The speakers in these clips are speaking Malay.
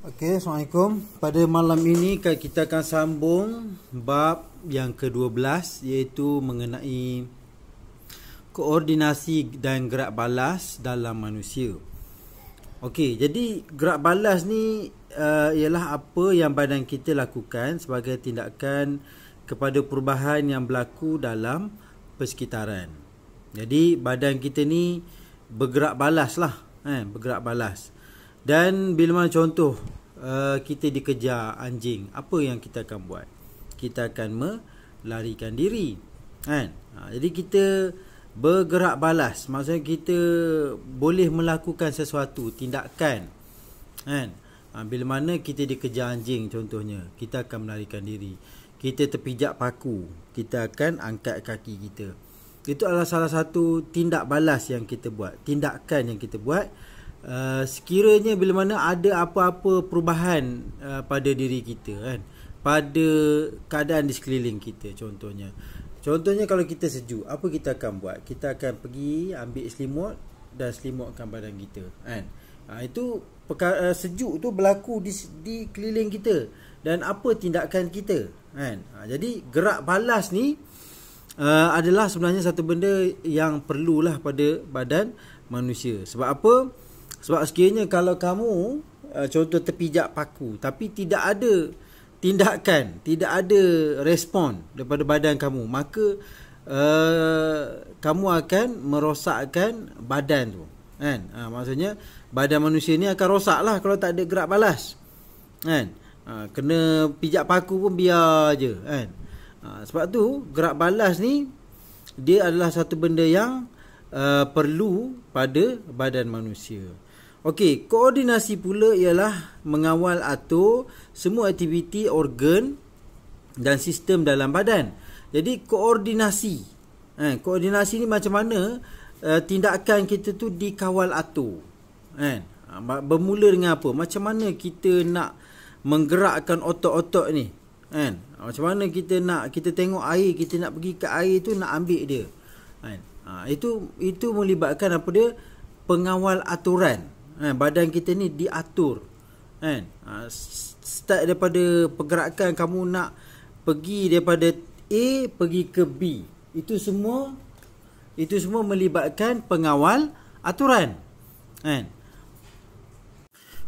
Okey, Assalamualaikum. Pada malam ini kita akan sambung bab yang ke-12, iaitu mengenai koordinasi dan gerak balas dalam manusia. Okey, jadi gerak balas ni ialah apa yang badan kita lakukan sebagai tindakan kepada perubahan yang berlaku dalam persekitaran. Jadi badan kita ni bergerak balas lah, bergerak balas. Dan bila mana contoh kita dikejar anjing, apa yang kita akan buat? Kita akan melarikan diri, kan? Jadi kita bergerak balas, maksudnya kita boleh melakukan sesuatu tindakan, kan? Bila mana kita dikejar anjing contohnya, kita akan melarikan diri. Kita terpijak paku, kita akan angkat kaki kita. Itu adalah salah satu tindak balas yang kita buat, tindakan yang kita buat sekiranya bila mana ada apa-apa perubahan pada diri kita, kan, pada keadaan di sekeliling kita. Contohnya kalau kita sejuk, apa kita akan buat? Kita akan pergi ambil selimut dan selimutkan badan kita, kan. Itu sejuk tu berlaku di keliling kita, dan apa tindakan kita, kan. Jadi gerak balas ni adalah sebenarnya satu benda yang perlulah pada badan manusia. Sebab apa? Sebab sekiranya kalau kamu contoh terpijak paku tapi tidak ada tindakan, tidak ada respon daripada badan kamu, maka kamu akan merosakkan badan tu, kan. Maksudnya badan manusia ni akan rosak lah kalau tak ada gerak balas, kan. Kena pijak paku pun biar je, kan. Sebab tu gerak balas ni dia adalah satu benda yang perlu pada badan manusia. Okey, koordinasi pula ialah mengawal atur semua aktiviti organ dan sistem dalam badan. Jadi koordinasi, koordinasi ni macam mana tindakan kita tu dikawal atur, kan. Bermula dengan apa? Macam mana kita nak menggerakkan otot-otot ni, kan. Macam mana kita tengok air, kita nak pergi ke air tu, nak ambil dia, kan. Itu melibatkan apa dia? Pengawal aturan. Badan kita ni diatur, kan. Start daripada pergerakan kamu nak pergi daripada A pergi ke B, itu semua melibatkan pengawal aturan, kan.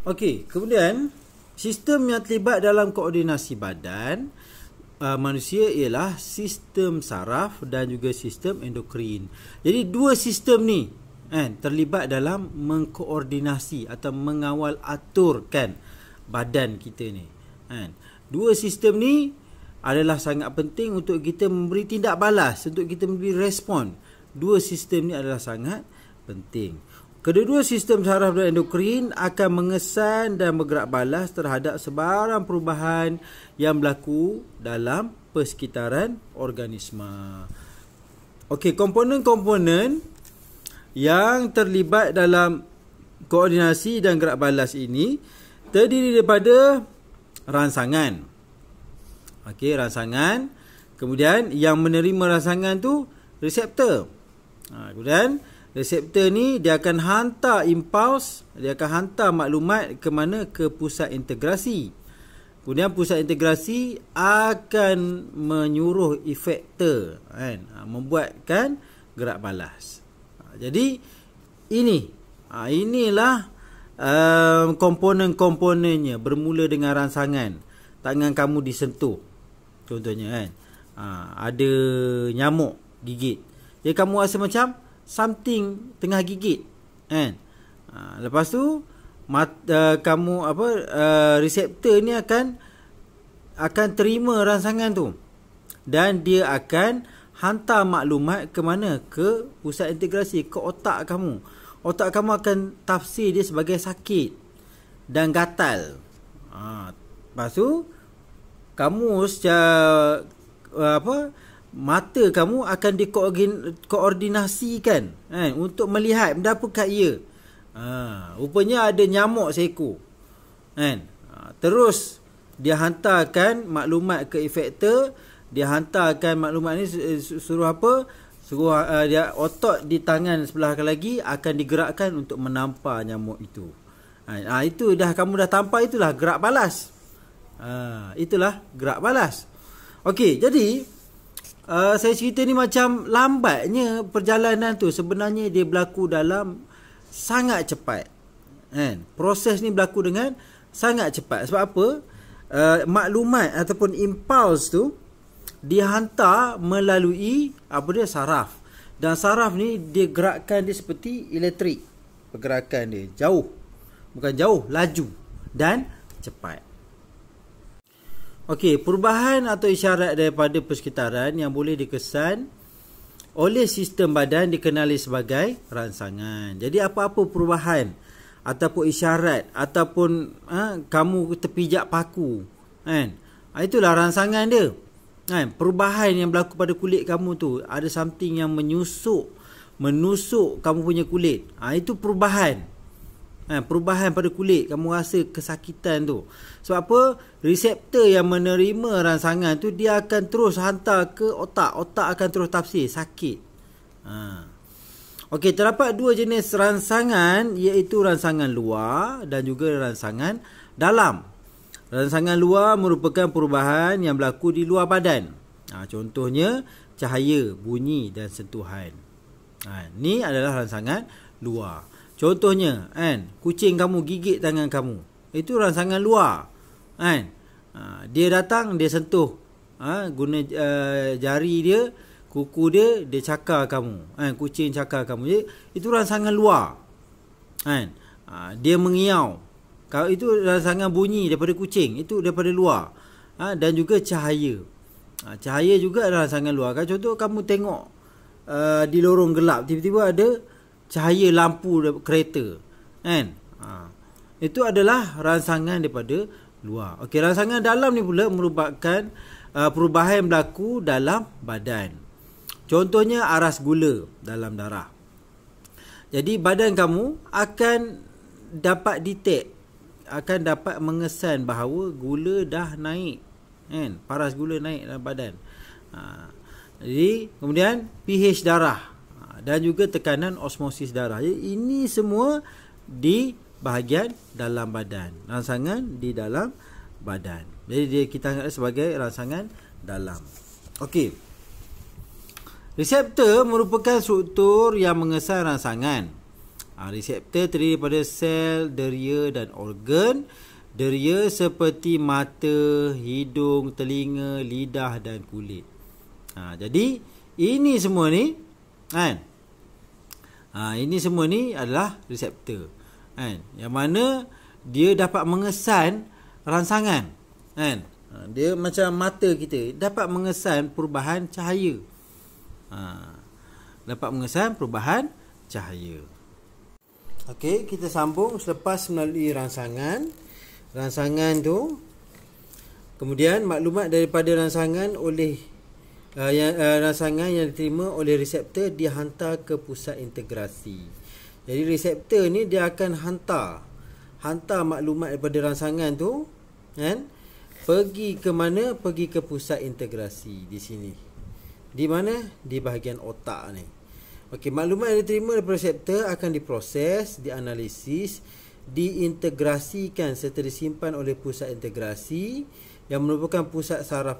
Okey, kemudian sistem yang terlibat dalam koordinasi badan manusia ialah sistem saraf dan juga sistem endokrin. Jadi dua sistem ni, kan, terlibat dalam mengkoordinasi atau mengawal aturkan badan kita ni, kan. Dua sistem ni adalah sangat penting untuk kita memberi tindak balas, untuk kita memberi respon. Dua sistem ni adalah sangat penting. Kedua-dua sistem saraf dan endokrin akan mengesan dan bergerak balas terhadap sebarang perubahan yang berlaku dalam persekitaran organisma. Okey, komponen-komponen yang terlibat dalam koordinasi dan gerak balas ini terdiri daripada rangsangan. Okey, rangsangan. Kemudian yang menerima rangsangan tu reseptor. Kemudian reseptor ni dia akan hantar impuls, dia akan hantar maklumat ke mana? Ke pusat integrasi. Kemudian pusat integrasi akan menyuruh efektor, kan, membuatkan gerak balas. Jadi inilah komponen-komponennya. Bermula dengan rangsangan. Tangan kamu disentuh, contohnya, kan. Ada nyamuk gigit, jadi kamu rasa macam something tengah gigit, kan. Lepas tu kamu reseptor ni akan terima rangsangan tu, dan dia akan hantar maklumat ke mana? Ke pusat integrasi, ke otak kamu. Otak kamu akan tafsir dia sebagai sakit dan gatal. Lepas tu kamu secara mata kamu akan dikoordinasikan, kan, untuk melihat benda apakah ia. Rupanya ada nyamuk seekor, kan. Terus dia hantarkan maklumat ke efektor. Dia hantarkan maklumat ni, suruh apa? Suruh dia otot di tangan sebelah lagi akan digerakkan untuk menampar nyamuk itu. Itu dah kamu dah tampak, itulah gerak balas. Itulah gerak balas. Okey, jadi saya cerita ni macam lambatnya perjalanan tu, sebenarnya dia berlaku dalam sangat cepat. Proses ni berlaku dengan sangat cepat. Sebab apa? Maklumat ataupun impuls tu dia hantar melalui saraf. Dan saraf ni dia gerakkan dia seperti elektrik. Pergerakan dia jauh. Bukan jauh, laju dan cepat. Okey, perubahan atau isyarat daripada persekitaran yang boleh dikesan oleh sistem badan dikenali sebagai rangsangan. Jadi apa-apa perubahan ataupun isyarat ataupun kamu terpijak paku, itulah rangsangan dia. Perubahan yang berlaku pada kulit kamu tu, ada something yang menusuk kamu punya kulit. Itu perubahan. Perubahan pada kulit, kamu rasa kesakitan tu. Sebab apa? Reseptor yang menerima rangsangan tu dia akan terus hantar ke otak. Otak akan terus tafsir sakit. Okey, terdapat dua jenis rangsangan, iaitu rangsangan luar dan juga rangsangan dalam. Rangsangan luar merupakan perubahan yang berlaku di luar badan. Contohnya cahaya, bunyi dan sentuhan. Ni adalah rangsangan luar. Contohnya, kucing kamu gigit tangan kamu. Itu rangsangan luar. Dia datang, dia sentuh. Guna jari dia, kuku dia cakar kamu. Kucing cakar kamu. Itu rangsangan luar. Dia mengiau. Kalau itu rangsangan bunyi daripada kucing, itu daripada luar. Dan juga cahaya. Cahaya juga adalah rangsangan luar. Contoh kamu tengok di lorong gelap, tiba-tiba ada cahaya lampu kereta. Itu adalah rangsangan daripada luar. Okey, rangsangan dalam ni pula merupakan perubahan yang berlaku dalam badan. Contohnya aras gula dalam darah. Jadi badan kamu akan dapat detect, akan dapat mengesan bahawa gula dah naik. Paras gula naik dalam badan. Jadi kemudian pH darah dan juga tekanan osmosis darah. Jadi ini semua di bahagian dalam badan. Rangsangan di dalam badan. Jadi kita anggap sebagai rangsangan dalam. Okey. Reseptor merupakan struktur yang mengesan rangsangan. Reseptor terdiri daripada sel, deria dan organ. Deria seperti mata, hidung, telinga, lidah dan kulit. Jadi ini semua ni ini semua ni adalah reseptor. Yang mana dia dapat mengesan rangsangan. Dia macam mata kita dapat mengesan perubahan cahaya. Dapat mengesan perubahan cahaya. Okey, kita sambung selepas melalui rangsangan. Rangsangan tu, kemudian maklumat daripada rangsangan rangsangan yang diterima oleh reseptor dihantar ke pusat integrasi. Jadi reseptor ni dia akan hantar maklumat daripada rangsangan tu, pergi ke mana? Pergi ke pusat integrasi di sini. Di mana? Di bahagian otak ni. Okey, maklumat yang diterima daripada reseptor akan diproses, dianalisis, diintegrasikan serta disimpan oleh pusat integrasi yang merupakan pusat saraf,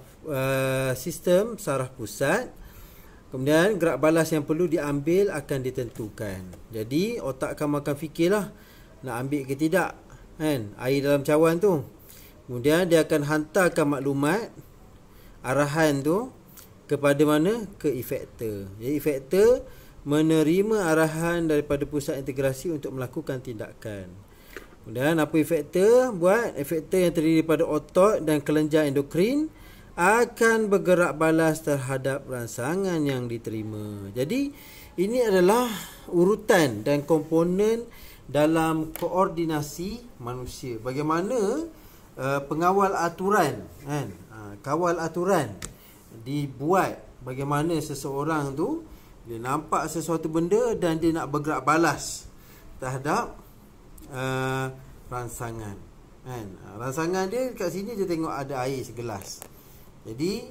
sistem saraf pusat. Kemudian gerak balas yang perlu diambil akan ditentukan. Jadi otak kamu akan fikirlah nak ambil ke tidak air dalam cawan tu. Kemudian dia akan hantarkan maklumat arahan tu kepada mana? Ke efektor. Jadi efektor menerima arahan daripada pusat integrasi untuk melakukan tindakan. Kemudian apa efektor buat? Efektor yang terdiri daripada otot dan kelenjar endokrin akan bergerak balas terhadap rangsangan yang diterima. Jadi ini adalah urutan dan komponen dalam koordinasi manusia. Bagaimana pengawal aturan, kawal aturan dibuat, bagaimana seseorang tu dia nampak sesuatu benda dan dia nak bergerak balas terhadap rangsangan. Rangsangan dia kat sini dia tengok ada air segelas. Jadi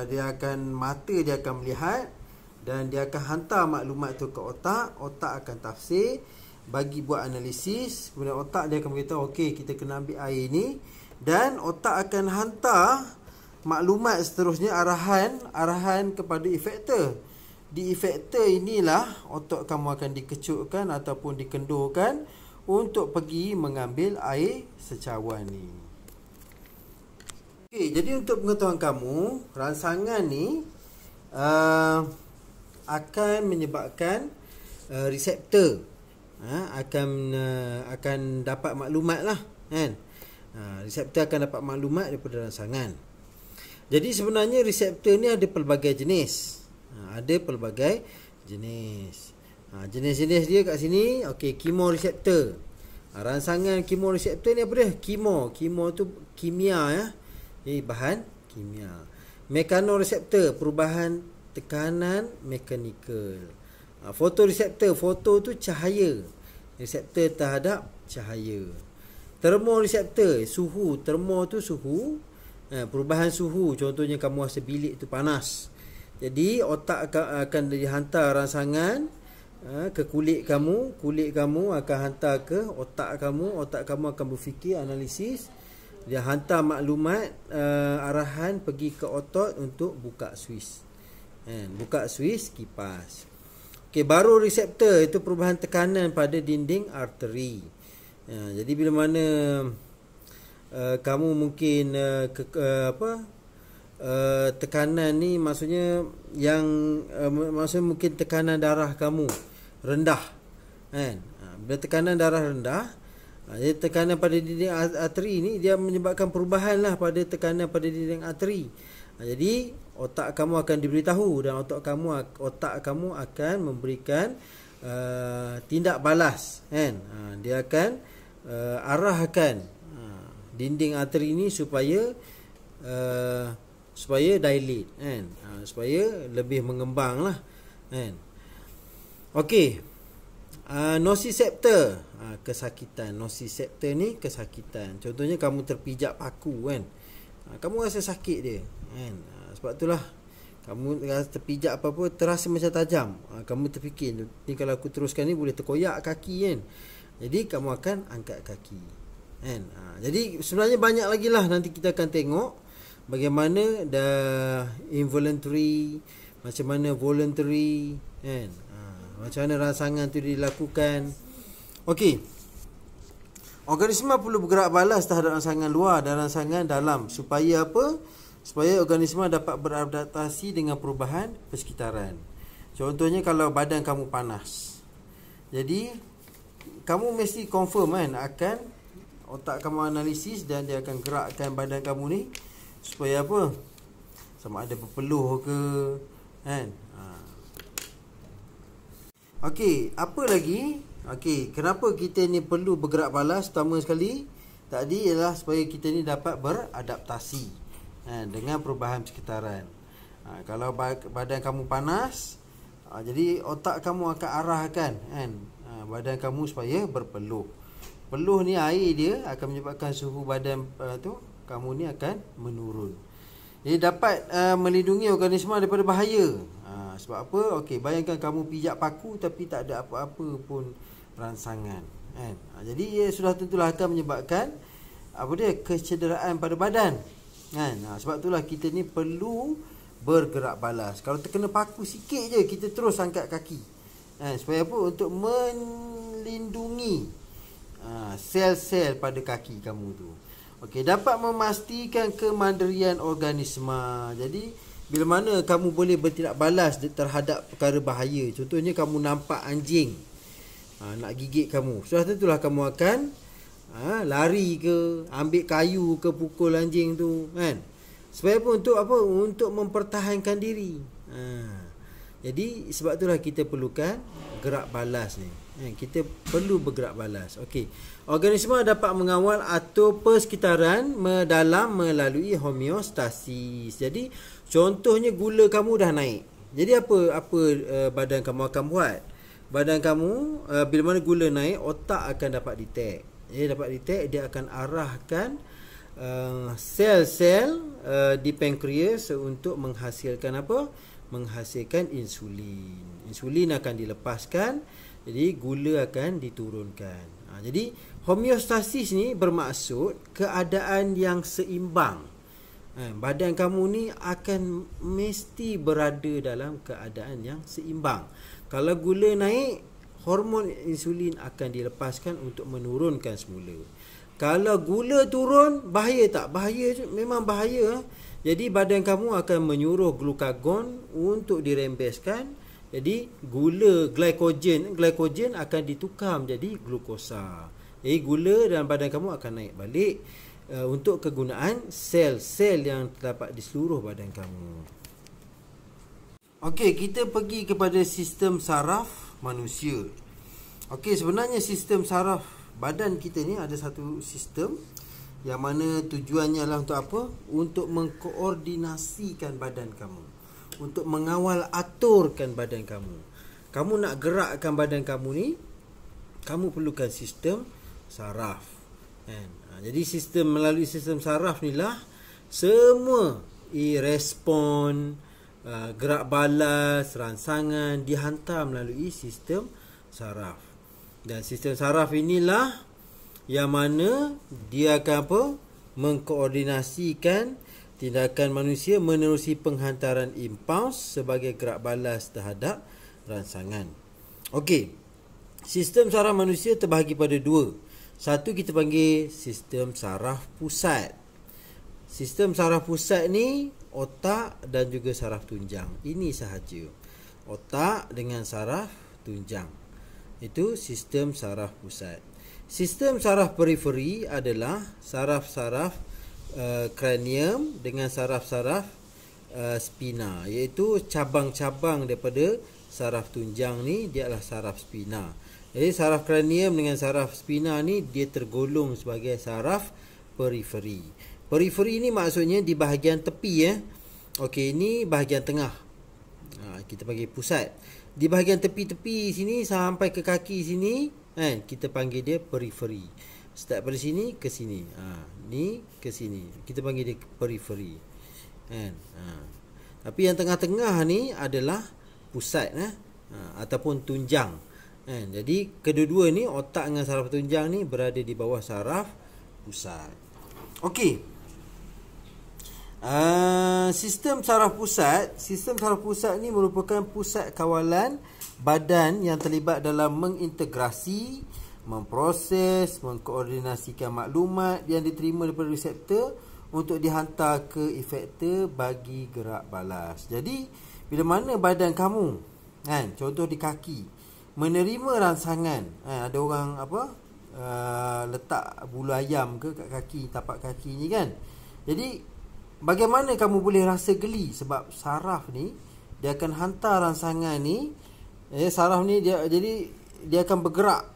dia akan dia akan melihat dan dia akan hantar maklumat tu ke otak. Otak akan tafsir bagi buat analisis. Kemudian otak dia akan beritahu, okey, kita kena ambil air ni, dan otak akan hantar maklumat seterusnya, arahan kepada efektor. Di efektor inilah otak kamu akan dikecutkan ataupun dikendurkan untuk pergi mengambil air secawan ni. Okey, jadi untuk pengetahuan kamu, rangsangan ni akan menyebabkan reseptor akan dapat maklumat lah, kan. Reseptor akan dapat maklumat daripada rangsangan. Jadi sebenarnya reseptor ni ada pelbagai jenis. Ada pelbagai jenis. Jenis-jenis dia kat sini, okey, kemoreseptor. Rangsangan kemoreseptor ni apa dia? Kemo tu kimia, ya. Jadi bahan kimia. Mekanoreseptor, perubahan tekanan mekanikal. Fotoreseptor, foto tu cahaya. Reseptor terhadap cahaya. Termoreseptor, suhu. Termo tu suhu. Perubahan suhu. Contohnya kamu rasa bilik tu panas. Jadi otak akan dihantar rangsangan ke kulit kamu. Kulit kamu akan hantar ke otak kamu. Otak kamu akan berfikir, analisis. Dia hantar maklumat, arahan pergi ke otot untuk buka suis. Buka suis kipas. Okey, baru reseptor itu perubahan tekanan pada dinding arteri. Jadi bila mana kamu mungkin tekanan ni maksudnya maksudnya mungkin tekanan darah kamu rendah, kan. Bila tekanan darah rendah, jadi tekanan pada dinding arteri ni dia menyebabkan perubahan lah pada tekanan pada dinding arteri. Jadi otak kamu akan diberitahu, dan otak kamu akan memberikan tindak balas, kan. Dia akan arahkan dinding arteri ni supaya dilate, kan. Supaya lebih mengembang lah, kan. Okey. Nociceptor, kesakitan. Nociceptor ni kesakitan. Contohnya kamu terpijak paku, kan. Kamu rasa sakit dia, kan. Sebab itulah kamu rasa terpijak apa-apa terasa macam tajam. Kamu terfikir, ni kalau aku teruskan ni boleh terkoyak kaki, kan. Jadi kamu akan angkat kaki, kan. Jadi sebenarnya banyak lagi lah. Nanti kita akan tengok bagaimana involuntary, macam mana voluntary, kan. Macam mana rangsangan tu dilakukan. Okey. Organisma perlu bergerak balas terhadap rangsangan luar dan rangsangan dalam. Supaya apa? Supaya organisma dapat beradaptasi dengan perubahan persekitaran. Contohnya kalau badan kamu panas. Jadi kamu mesti confirm, kan, akan otak kamu analisis, dan dia akan gerakkan badan kamu ni supaya apa? Sama ada berpeluh ke, kan. Okey, apa lagi? Okey, kenapa kita ni perlu bergerak balas? Pertama sekali tadi ialah supaya kita ni dapat beradaptasi dengan perubahan persekitaran. Kalau badan kamu panas, jadi otak kamu akan arahkan, kan, badan kamu supaya berpeluh. Peluh ni air dia akan menyebabkan suhu badan kamu ni akan menurun. Jadi dapat melindungi organisma daripada bahaya. Sebab apa? Okey, bayangkan kamu pijak paku tapi tak ada apa-apa pun rangsangan, kan. Jadi ia sudah tentulah akan menyebabkan kecederaan pada badan, kan. Sebab itulah kita ni perlu bergerak balas. Kalau terkena paku sikit je, kita terus angkat kaki, supaya apa? Untuk melindungi sel-sel pada kaki kamu tu. Okey, dapat memastikan kemandirian organisma. Jadi bila mana kamu boleh bertindak balas terhadap perkara bahaya. Contohnya kamu nampak anjing nak gigit kamu, sudah tentulah kamu akan lari ke, ambil kayu ke, pukul anjing tu, kan. Supaya apa? Untuk apa? Untuk mempertahankan diri. Jadi sebab itulah kita perlukan gerak balas ni. Kita perlu bergerak balas. Okey. Organisma dapat mengawal atur persekitaran dalam melalui homeostasis. Jadi contohnya gula kamu dah naik. Jadi apa badan kamu akan buat? Badan kamu bila mana gula naik, otak akan dapat detect. Dia akan arahkan sel-sel di pankreas untuk menghasilkan apa? Menghasilkan insulin. Insulin akan dilepaskan Jadi gula akan diturunkan. Jadi homeostasis ni bermaksud keadaan yang seimbang. Badan kamu ni akan mesti berada dalam keadaan yang seimbang. Kalau gula naik, hormon insulin akan dilepaskan untuk menurunkan semula. Kalau gula turun, bahaya tak? Bahaya, memang bahaya. Jadi badan kamu akan menyuruh glukagon untuk dirembeskan. Jadi gula glycogen akan ditukar menjadi glukosa. Jadi gula dalam badan kamu akan naik balik untuk kegunaan sel-sel yang terdapat di seluruh badan kamu. Okey, kita pergi kepada sistem saraf manusia. Okey, sebenarnya sistem saraf badan kita ni ada satu sistem yang mana tujuannya adalah untuk apa? Untuk mengkoordinasikan badan kamu, untuk mengawal aturkan badan kamu. Kamu nak gerakkan badan kamu ni, kamu perlukan sistem saraf. Jadi melalui sistem saraf ni lah semua respon, gerak balas, rangsangan dihantar melalui sistem saraf. Dan sistem saraf inilah yang mana dia akan apa? Mengkoordinasikan tindakan manusia menerusi penghantaran impuls sebagai gerak balas terhadap rangsangan. Okey. Sistem saraf manusia terbahagi pada dua. Satu kita panggil sistem saraf pusat. Sistem saraf pusat ni otak dan juga saraf tunjang. Ini sahaja. Otak dengan saraf tunjang. Itu sistem saraf pusat. Sistem saraf periferi adalah saraf-saraf kranium dengan saraf-saraf spina, iaitu cabang-cabang daripada saraf tunjang ni, dia adalah saraf spina. Jadi saraf kranium dengan saraf spina ni dia tergolong sebagai saraf periferi. Periferi ni maksudnya di bahagian tepi Okey, ini bahagian tengah. Kita panggil pusat. Di bahagian tepi-tepi sini sampai ke kaki sini, kita panggil dia periferi. Start pada sini ke sini. Ni ke sini. Kita panggil dia periferi. Tapi yang tengah-tengah ni adalah pusat ataupun tunjang. Jadi kedua-dua ni, otak dengan saraf tunjang ni berada di bawah saraf pusat. Okey. Sistem saraf pusat ni merupakan pusat kawalan badan yang terlibat dalam mengintegrasi, memproses, mengkoordinasikan maklumat yang diterima daripada reseptor untuk dihantar ke efektor bagi gerak balas. Jadi bila mana badan kamu, contoh di kaki, menerima rangsangan, ada orang letak bulu ayam ke kat kaki, tapak kaki ni kan. Jadi bagaimana kamu boleh rasa geli? Sebab saraf ni dia akan hantar rangsangan ni, saraf ni dia akan bergerak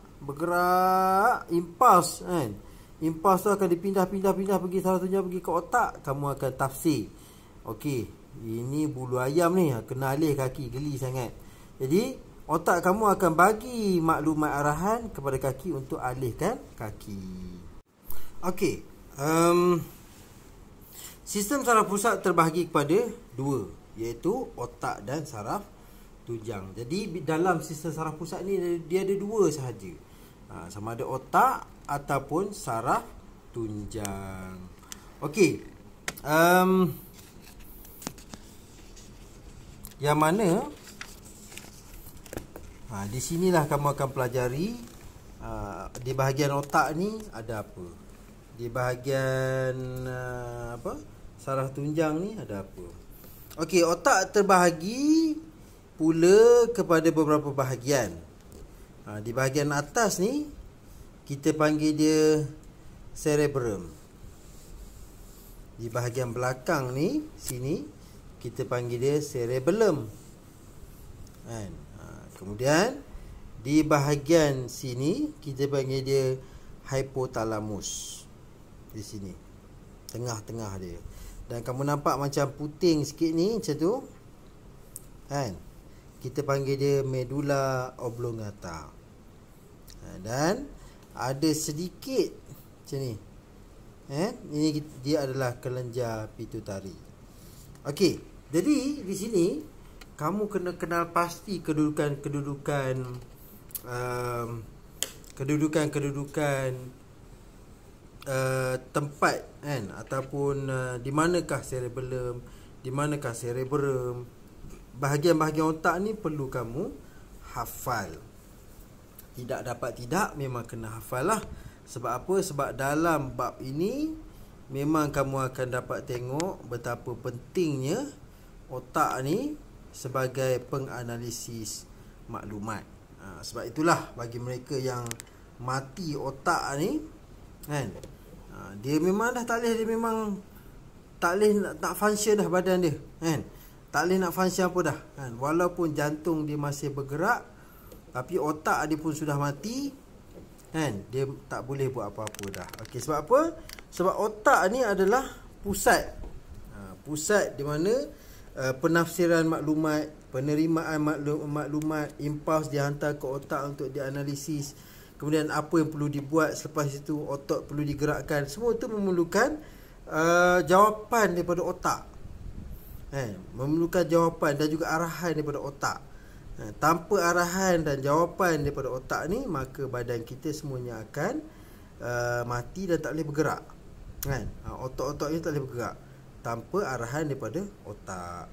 impuls impuls tu akan dipindah pergi saraf tunjang, pergi ke otak. Kamu akan tafsir, okey, ini bulu ayam ni kena alih kaki, geli sangat. Jadi otak kamu akan bagi maklumat arahan kepada kaki untuk alihkan kaki. Okey, sistem saraf pusat terbahagi kepada dua, iaitu otak dan saraf tunjang. Jadi dalam sistem saraf pusat ni dia ada dua sahaja. Sama ada otak ataupun saraf tunjang. Okey. Yang mana di sinilah kamu akan pelajari di bahagian otak ni ada apa. Di bahagian saraf tunjang ni ada apa. Okey, otak terbahagi pula kepada beberapa bahagian. Di bahagian atas ni kita panggil dia cerebrum. Di bahagian belakang ni sini kita panggil dia cerebellum. Kemudian di bahagian sini kita panggil dia hypothalamus. Di sini tengah-tengah dia. Dan kamu nampak macam puting sikit ni macam tu, kita panggil dia medulla oblongata. Dan ada sedikit macam ni, ini dia adalah kelenjar pituitari. Okey, jadi di sini kamu kena kenal pasti kedudukan kedudukan tempat kan, ataupun di manakah cerebellum, di manakah cerebrum, bahagian-bahagian otak ni perlu kamu hafal. Tidak dapat tidak, memang kena hafal lah. Sebab apa? Sebab dalam bab ini memang kamu akan dapat tengok betapa pentingnya otak ni sebagai penganalisis maklumat. Sebab itulah bagi mereka yang mati otak ni kan, dia memang dah tak boleh, dia memang tak boleh nak function dah badan dia kan. Tak boleh nak function apa dah kan. Walaupun jantung dia masih bergerak, tapi otak dia pun sudah mati kan. Dia tak boleh buat apa-apa dah. Okey, sebab apa? Sebab otak ni adalah pusat. Pusat di mana penafsiran maklumat, penerimaan maklumat, impuls dihantar ke otak untuk dianalisis. Kemudian apa yang perlu dibuat selepas itu, otak perlu digerakkan. Semua itu memerlukan jawapan daripada otak. Memerlukan jawapan dan juga arahan daripada otak. Tanpa arahan dan jawapan daripada otak ni, maka badan kita semuanya akan mati dan tak boleh bergerak kan. Otak-otak ni tak boleh bergerak tanpa arahan daripada otak.